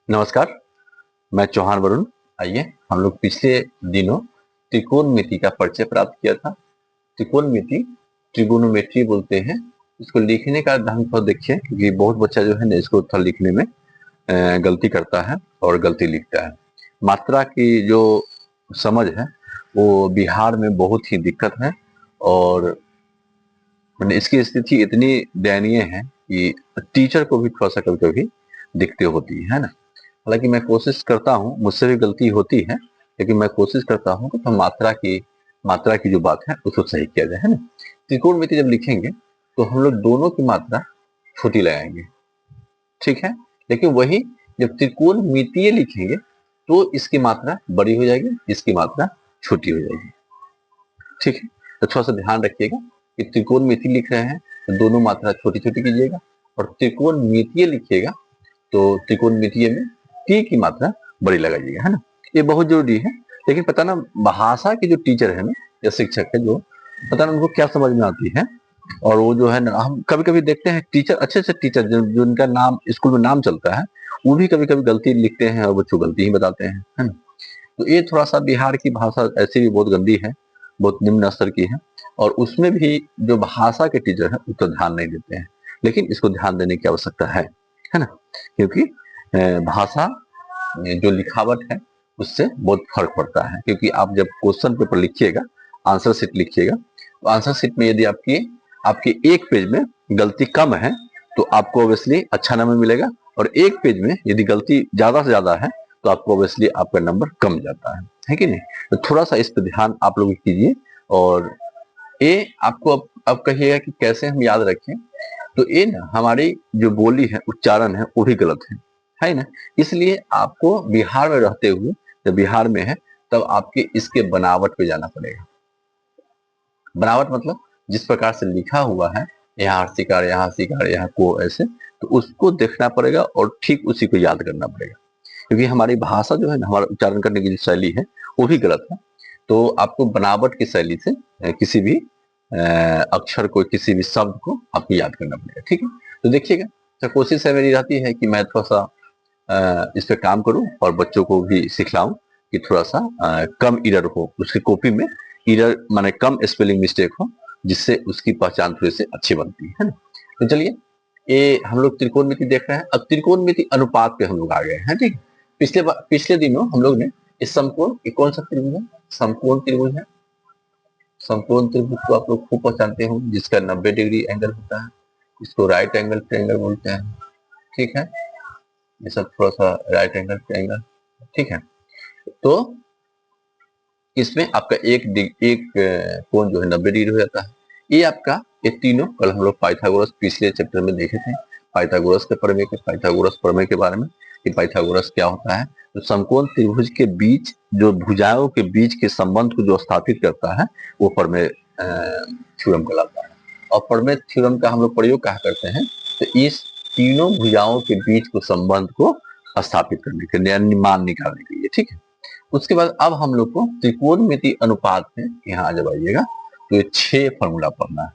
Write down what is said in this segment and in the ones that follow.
नमस्कार, मैं चौहान वरुण। आइए हम लोग पिछले दिनों त्रिकोणमिति का परिचय प्राप्त किया था। त्रिकोणमिति ट्रिगोनोमेट्री बोलते हैं। इसको लिखने का ढंग थोड़ा देखिए, क्योंकि बहुत बच्चा जो है ना इसको थोड़ा लिखने में गलती करता है और गलती लिखता है। मात्रा की जो समझ है वो बिहार में बहुत ही दिक्कत है, और मैंने इसकी स्थिति इतनी दयनीय है कि टीचर को भी थोड़ा सा कभी-कभी दिक्कतें होती है ना। हालांकि मैं कोशिश करता हूँ, मुझसे भी गलती होती है, लेकिन मैं कोशिश करता हूँ कि तो मात्रा की जो बात है उसको सही किया जाए, है ना। त्रिकोणमिति जब लिखेंगे तो हम लोग दोनों की मात्रा छोटी लगाएंगे, ठीक है। लेकिन वही जब त्रिकोणमितीय लिखेंगे तो इसकी मात्रा बड़ी हो जाएगी, इसकी मात्रा छोटी हो जाएगी, ठीक है। तो थोड़ा सा ध्यान रखिएगा कि त्रिकोणमिति लिख रहे हैं तो दोनों मात्रा छोटी छोटी कीजिएगा, और त्रिकोणमितीय लिखिएगा तो त्रिकोणमितीय में टी की मात्रा बड़ी लगाइएगा, है ना। ये बहुत जरूरी है। लेकिन पता ना भाषा के जो टीचर है ना या शिक्षक है, जो पता ना उनको क्या समझ में आती है, और वो जो है ना, हम कभी कभी देखते हैं टीचर, अच्छे अच्छे टीचर जिनका नाम स्कूल में नाम चलता है, वो भी कभी कभी गलती लिखते हैं और बच्चों गलती ही बताते हैं, है ना। तो ये थोड़ा सा बिहार की भाषा ऐसी भी बहुत गंदी है, बहुत निम्न स्तर की है, और उसमें भी जो भाषा के टीचर हैं उस पर ध्यान नहीं देते हैं। लेकिन इसको ध्यान देने की आवश्यकता है ना। क्योंकि भाषा जो लिखावट है उससे बहुत फर्क पड़ता है। क्योंकि आप जब क्वेश्चन पेपर लिखिएगा, आंसर शीट लिखिएगा, तो आंसर शीट में यदि आपकी आपके एक पेज में गलती कम है तो आपको ऑब्वियसली अच्छा नंबर मिलेगा, और एक पेज में यदि गलती ज्यादा से ज्यादा है तो आपको ऑब्वियसली आपका नंबर कम जाता है कि नहीं। तो थोड़ा सा इस पर ध्यान आप लोग कीजिए। और ये आपको अब कहिएगा कि कैसे हम याद रखें। तो ये ना हमारी जो बोली है, उच्चारण है, वो भी गलत है ना। इसलिए आपको बिहार में रहते हुए, जब बिहार में है तब आपके इसके बनावट पे जाना पड़ेगा। बनावट मतलब जिस प्रकार से लिखा हुआ है, यहाँ शिकार, यहाँ शिकार, यहाँ को, ऐसे, तो उसको देखना पड़ेगा और ठीक उसी को याद करना पड़ेगा। क्योंकि हमारी भाषा जो है ना, हमारा उच्चारण करने की जो शैली है वो भी गलत है। तो आपको बनावट की शैली से किसी भी अक्षर को, किसी भी शब्द को आपको याद करना पड़ेगा, ठीक है। तो देखिएगा, तो कोशिश है मेरी रहती है कि मैं थोड़ा सा इस पे काम करूं और बच्चों को भी सिखलाऊं कि थोड़ा सा कम इरर हो उसकी कॉपी में, इरर माने कम स्पेलिंग मिस्टेक हो, जिससे उसकी पहचान थोड़ी सी अच्छी बनती है ना। तो चलिए, ये हम लोग त्रिकोणमिति देख रहे हैं। अब त्रिकोणमिति अनुपात पे हम लोग आ गए हैं, ठीक है। पिछले दिनों हम लोग ने इस समकोण, ये कौन सा त्रिभुज है, समकोण त्रिभुज है। समकोण त्रिभुज को आप लोग खूब पहचानते हो, जिसका 90 डिग्री एंगल होता है, इसको राइट एंगल ट्रायंगल बोलते हैं, ठीक है। ये सब थोड़ा सा राइट एंगल ट्रायंगल, ठीक है। तो इसमें आपका एक कोण जो है 90 डिग्री हो जाता है। ये आपका, ये तीनों कल हम लोग पाइथागोरस पिछले चैप्टर में देखे थे, पाइथागोरस प्रमेय के बारे में कि पाइथागोरस क्या होता है। तो समकोण त्रिभुज के बीच, जो भुजाओं के बीच के संबंध को जो स्थापित करता है, वो प्रमेय थ्योरम कहलाता है। और प्रमेय थ्योरम का हम लोग प्रयोग कहाँ करते हैं, तो इस तीनों भुजाओं के बीच को संबंध को स्थापित करने के लिए, मान निकालने के लिए, ठीक है। उसके बाद अब हम लोग को त्रिकोणमिति अनुपात में यहाँ जब आइएगा तो ये 6 फॉर्मूला पढ़ना है,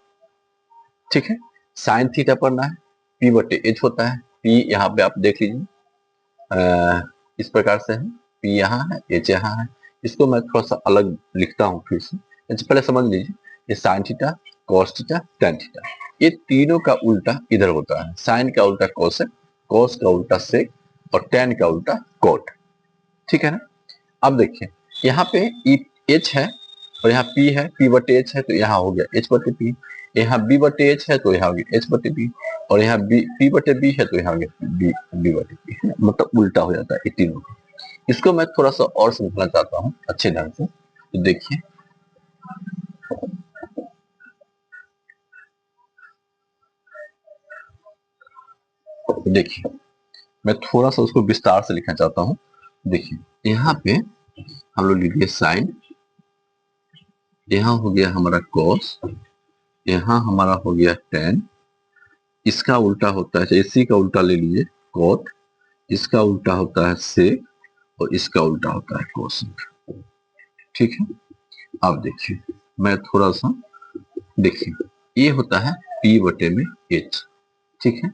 ठीक है। साइन थीटा पढ़ना है, पी बटे एच होता है, पी यहाँ पे आप देख लीजिए, इस प्रकार से है, पी यहाँ है, एच यहाँ है। इसको मैं थोड़ा सा अलग लिखता हूँ फिर से, पहले समझ लीजिए। ये sine theta, cos theta, tan theta, ये तीनों का उल्टा इधर होता है। साइन का उल्टा कॉस है, कॉस का उल्टा सेक, और टेन का उल्टा कोट, ठीक है ना। अब देखिए, यहाँ पे एच है और यहाँ पी है, पी बटे एच है तो यहाँ हो गया एच बटे पी, यहाँ बी बटे एच है तो यहाँ हो गया एच बटे बी, और यहाँ बी पी बटे बी है तो यहाँ हो गया बी बी बटे पी, है ना। मतलब उल्टा हो जाता है ये तीनों। इसको मैं थोड़ा सा और समझना चाहता हूँ अच्छे ढंग से। तो देखिए, देखिए मैं थोड़ा सा उसको विस्तार से लिखना चाहता हूँ। देखिए यहाँ पे हम लोग लिखिए साइन, यहाँ हो गया हमारा कॉस, यहाँ हमारा हो गया टेन, इसका उल्टा होता है, इसी का उल्टा ले लीजिए कॉट, इसका उल्टा होता है सेक, और इसका उल्टा होता है कोसेक। ठीक है, अब देखिए मैं थोड़ा सा, देखिए ये होता है पी बटे में एच। ठीक है,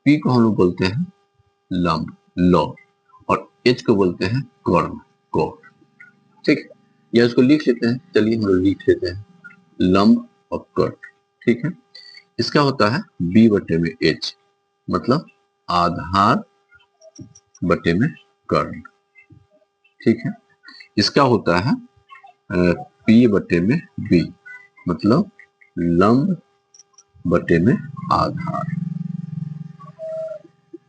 पी को हम लोग बोलते हैं लंब लॉ, और एच को बोलते हैं कर्म को। ठीक है, या इसको लिख लेते हैं, चलिए हम लोग लिख लेते हैं लंब और कर्म। ठीक है, इसका होता है बी बटे में एच, मतलब आधार बटे में कर्ण। ठीक है, इसका होता है पी बटे में बी, मतलब लंब बटे में आधार।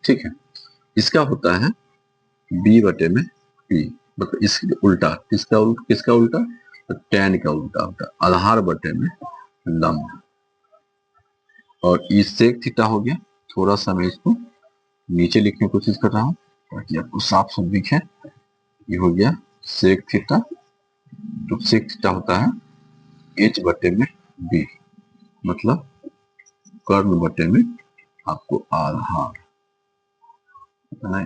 ठीक है, इसका होता है बी बटे में पी, मतलब इसके उल्टा, किसका उल्टा, तो टेन का उल्टा होता है आधार बटे में लंब। और ई सेक थीटा हो गया, थोड़ा सा मैं इसको नीचे लिखने की कोशिश कर रहा हूँ ताकि आपको साफ साफ दिखे। ये हो गया सेक थीटा, तो सेक थीटा होता है एच बटे में बी, मतलब कर्ण बटे में आपको आधार।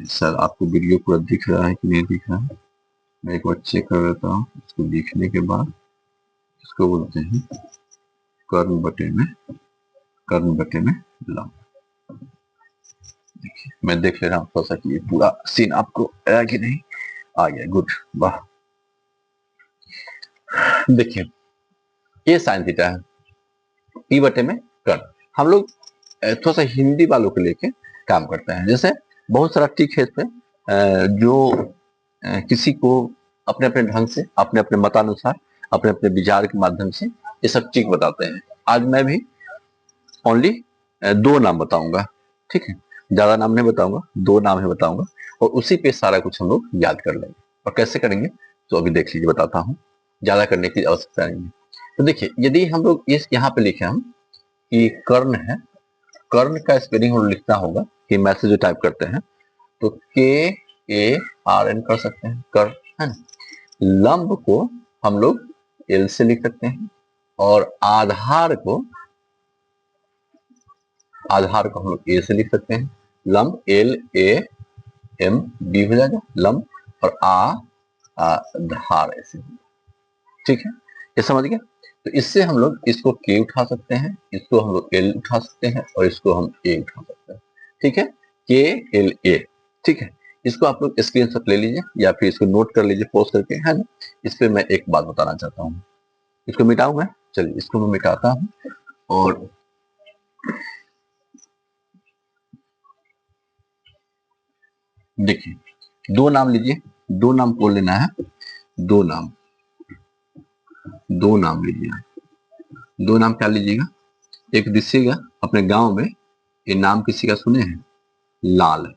सर आपको वीडियो पूरा दिख रहा है कि नहीं दिख रहा है, मैं एक बार चेक कर लेता हूँ। इसको लिखने के बाद इसको बोलते हैं कर्ण बटे में लंब। देखिए मैं देख ले रहा हूँ थोड़ा सा कि ये पूरा सीन आपको आया कि नहीं, आ गया, गुड, वाह। देखिए ये साइन थीटा है, पी बटे में कर्ण। हम लोग थोड़ा सा हिंदी वालों को लेके काम करते हैं, जैसे बहुत सारा ट्रिक है इसमें, जो किसी को अपने अपने ढंग से, अपने अपने मतानुसार, अपने अपने विचार के माध्यम से ये सब ट्रिक बताते हैं। आज मैं भी ओनली 2 नाम बताऊंगा। ठीक है, ज्यादा नाम नहीं बताऊंगा, 2 नाम ही बताऊंगा, और उसी पे सारा कुछ हम लोग याद कर लेंगे। और कैसे करेंगे तो अभी देख लीजिए, बताता हूँ, ज्यादा करने की आवश्यकता नहीं है। तो देखिए यदि हम लोग इस यहाँ पे लिखे हम कि कर्ण है, कर्ण का स्पेलिंग हम लिखना होगा कि मैसेज जो टाइप करते हैं तो के ए आर एन कर सकते हैं, कर्ण है ना। लंब को हम लोग एल से लिख सकते हैं, और आधार को हम लोग ए से लिख सकते हैं। लंब एल ए एम बी हो जाएगा लंब, और आधार ऐसे। ठीक है, ये समझ गए। तो इससे हम लोग इसको के उठा सकते हैं, इसको हम लोग एल उठा सकते हैं, और इसको हम ए उठा सकते हैं। ठीक है, के एल ए। ठीक है, इसको आप लोग स्क्रीनशॉट ले लीजिए या फिर इसको नोट कर लीजिए पोस्ट करके, है ना। इस पे मैं एक बात बताना चाहता हूँ, इसको मिटाऊं मैं, चलिए इसको मैं मिटाता हूँ। और देखिए 2 नाम लीजिए, 2 नाम को लेना है, 2 नाम, 2 नाम लीजिए। 2 नाम क्या लीजिएगा, एक दिखेगा अपने गांव में, ये नाम किसी का सुने हैं, लाल,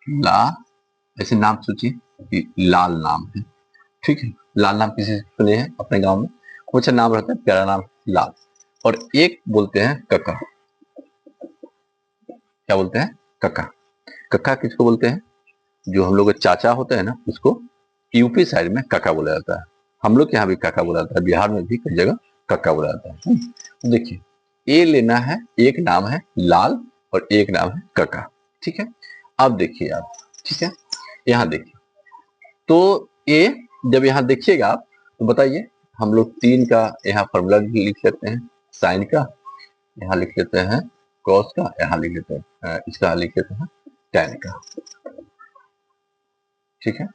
ला, ऐसे नाम सोचिए कि लाल नाम है। ठीक है, लाल नाम किसी से सुने हैं अपने गांव में, कुछ नाम रहता है, प्यारा नाम लाल। और एक बोलते हैं कक्का, क्या बोलते हैं, कक्का। कक्का किसको बोलते हैं, जो हम लोग के चाचा होते हैं ना, उसको यूपी साइड में कक्का बोला जाता है। हम लोग के यहाँ भी कक्का बोला जाता है, बिहार में भी कई जगह कक्का बोला जाता है। तो देखिए ए लेना है, एक नाम है लाल और एक नाम है कक्का। ठीक है, अब देखिए आप, ठीक है, यहाँ देखिए, तो ए जब यहाँ देखिएगा आप तो बताइए, हम लोग 3 का यहाँ फॉर्मूला भी लिख लेते हैं, साइन का यहाँ लिख लेते हैं, कॉस का यहाँ लिख लेते हैं, इसका लिख लेते हैं टैन का। ठीक है,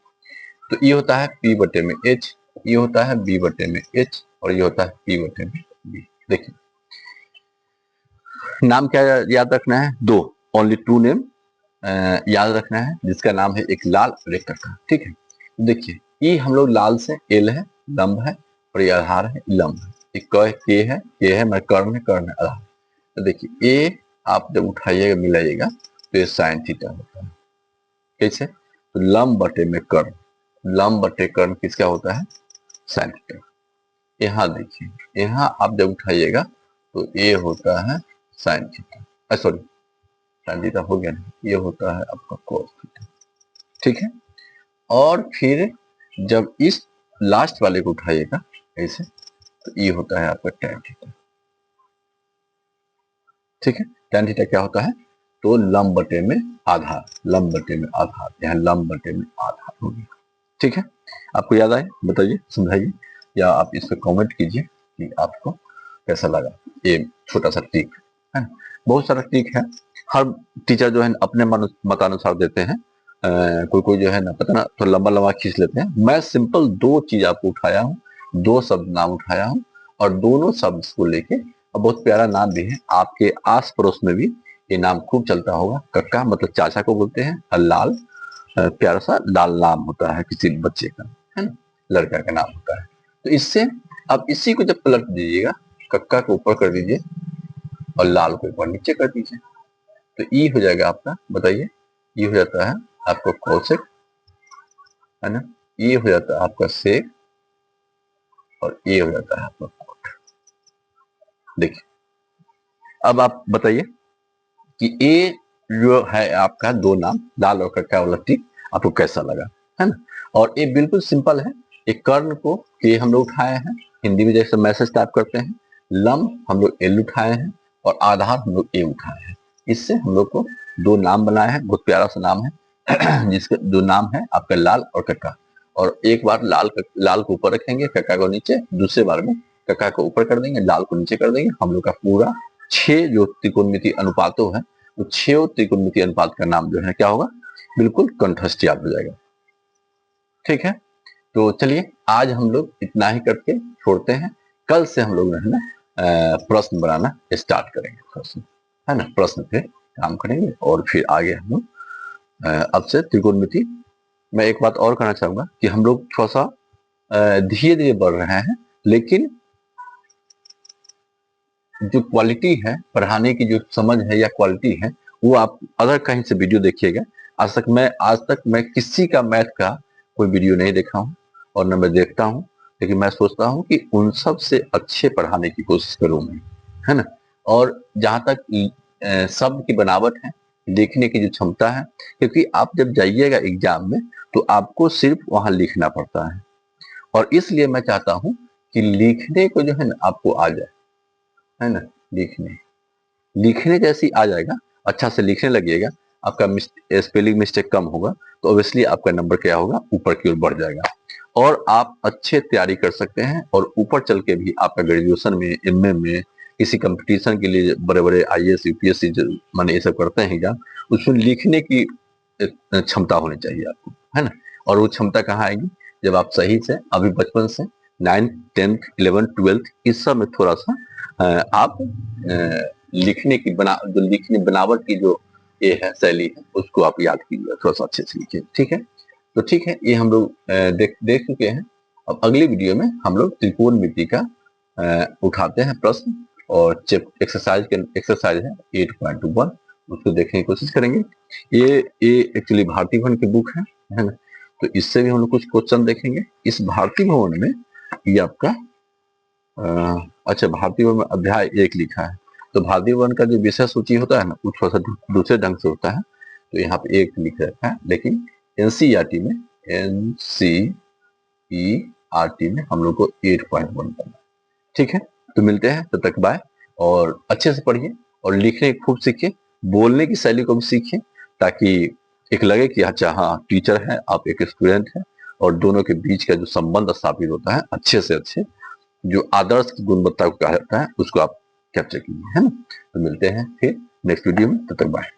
तो ये होता है पी बटे में एच, ये होता है बी बटे में एच, और ये होता है पी बटे में बी। देखिए नाम क्या याद रखना है, 2, ओनली 2 नेम याद रखना है, जिसका नाम है एक लाल और एक कक्का। ठीक है, देखिए ये हम लोग लाल से एल है, लंब है, और ये आधार है, लंब है। एक के है मैं कर्ण है, कर्ण है आधार। तो देखिए ए आप जब उठाइएगा मिलाइएगा तो ये साइन थीटा होता है। कैसे, तो लंब बटे में कर्ण, लंब बटे कर्ण किसका होता है, साइन थीटा। यहाँ देखिए, यहाँ आप जब उठाइएगा तो ए होता है sine theta, sorry tan theta हो गया ना, ये होता है आपका cos थीटा, ठीक है। और फिर जब इस लास्ट वाले को उठाइएगा ऐसे, तो ये होता है आपका tan थीटा, ठीक है। tan थीटा क्या होता है, तो लंब बटे में आधार, लंब बटे में आधार, यहाँ लंब बटे में आधार हो गया, ठीक है। आपको याद आए बताइए, समझाइए, या आप इस पर कमेंट कीजिए कि आपको कैसा लगा ये छोटा सा ट्रिक है ना। बहुत सारा ट्रिक है, हर टीचर जो है अपने मतानुसार देते हैं, कोई कोई जो है ना पता ना तो लंबा लंबा खींच लेते हैं। मैं सिंपल दो चीज आपको उठाया हूँ, दो शब्द नाम उठाया हूँ, और दोनों शब्द को लेके बहुत प्यारा नाम भी है, आपके आस पड़ोस में भी ये नाम खूब चलता होगा। कक्का मतलब चाचा को बोलते हैं, और लाल प्यारा सा लाल नाम होता है किसी बच्चे का, है ना, लड़का का नाम होता है। तो इससे अब इसी को जब पलट दीजिएगा, कक्का को ऊपर कर दीजिए और लाल को ऊपर नीचे कर दीजिए, तो ई हो जाएगा आपका, बताइए, ये हो जाता है आपका कोसेक, है ना, ये हो जाता है आपका सेक, और ये हो जाता है आपका कोट। देखिए अब आप बताइए कि ये जो है आपका दो नाम लाल और कक्का वाला टिक आपको कैसा लगा, है ना। और ये बिल्कुल सिंपल है, एक कर्ण को के हम लोग उठाए हैं, हिंदी में जैसे मैसेज टाइप करते हैं, लंब हम लोग एल उठाए हैं, और आधार हम लोग ए उठाए हैं। इससे हम लोग को दो नाम बनाए हैं, बहुत प्यारा सा नाम है जिसके दो नाम है आपका लाल और कक्का। और एक बार लाल को ऊपर रखेंगे, कक्का को नीचे, दूसरे बार में कक्का को ऊपर कर देंगे, लाल को नीचे कर देंगे, हम लोग का पूरा 6 जो त्रिकोणमिति अनुपातों है, तो 6 त्रिकोणमिति अनुपात का नाम जो है क्या होगा, बिल्कुल कंठस्थ याद हो जाएगा, ठीक है। तो चलिए आज हम लोग इतना ही करके छोड़ते हैं, कल से हम लोग है ना प्रश्न बनाना स्टार्ट करेंगे, प्रश्न, है ना, प्रश्न पे काम करेंगे, और फिर आगे हम लोग अब से त्रिकोणमिति। मैं एक बात और कहना चाहूंगा कि हम लोग थोड़ा सा धीरे धीरे बढ़ रहे हैं, लेकिन जो क्वालिटी है पढ़ाने की, जो समझ है या क्वालिटी है, वो आप अगर कहीं से वीडियो देखिएगा, आज तक मैं किसी का मैथ का कोई वीडियो नहीं देखा हूँ, और न मैं देखता हूँ, लेकिन मैं सोचता हूँ कि उन सब से अच्छे पढ़ाने की कोशिश करूँ मैं, है ना। और जहाँ तक शब्द की बनावट है, लिखने की जो क्षमता है, क्योंकि आप जब जाइएगा एग्जाम में तो आपको सिर्फ वहां लिखना पड़ता है, और इसलिए मैं चाहता हूँ कि लिखने को जो है ना आपको आ जाए, है ना, लिखने लिखने जैसी आ जाएगा, अच्छा से लिखने लगिएगा, आपका स्पेलिंग मिस्टेक कम होगा, तो ऑब्वियसली आपका नंबर क्या होगा, ऊपर की ओर बढ़ जाएगा, और आप अच्छे तैयारी कर सकते हैं, और ऊपर चल के भी आपका ग्रेजुएशन में, एमए में, किसी कंपटीशन के लिए बड़े बड़े आईएएस यूपीएससी माने ये सब करते हैं एग्जाम, उसमें लिखने की क्षमता होनी चाहिए आपको, है ना। और वो क्षमता कहाँ आएगी, जब आप सही से अभी बचपन से 9th 10th 11th 12th इस सब में थोड़ा सा आप लिखने की जो लिखने बनावट की जो ये है शैली है, उसको आप याद कीजिए, थोड़ा सा अच्छे से लिखिए, ठीक है। तो ठीक है, ये हम लोग देख चुके हैं। अब अगली वीडियो में हम लोग त्रिकोणमिति का उठाते हैं प्रश्न, और एक्सरसाइज है 8.1, उसको देखने की कोशिश करेंगे। ये एक्चुअली भारतीय भवन की बुक है ना, तो इससे भी हम लोग कुछ क्वेश्चन देखेंगे। इस भारतीय भवन में ये आपका अच्छा, भारतीय भवन में अध्याय 1 लिखा है, तो भारतीय भवन का जो विषय सूची होता है ना, वो थोड़ा सा दूसरे ढंग से होता है, तो यहाँ पे 1 लिख रखा है, लेकिन एनसीईआरटी में हम लोग को 8.1 करना है, ठीक है। तो मिलते हैं, तब तक बाय, और अच्छे से पढ़िए, और लिखने खूब सीखिए, बोलने की शैली को भी सीखिए, ताकि एक लगे कि अच्छा हाँ टीचर है, आप एक स्टूडेंट है, और दोनों के बीच का जो संबंध स्थापित होता है, अच्छे से अच्छे जो आदर्श की गुणवत्ता को कहा जाता है, उसको आप कैप्चर कीजिए, है ना। तो मिलते हैं फिर नेक्स्ट वीडियो में, तब तक बाय।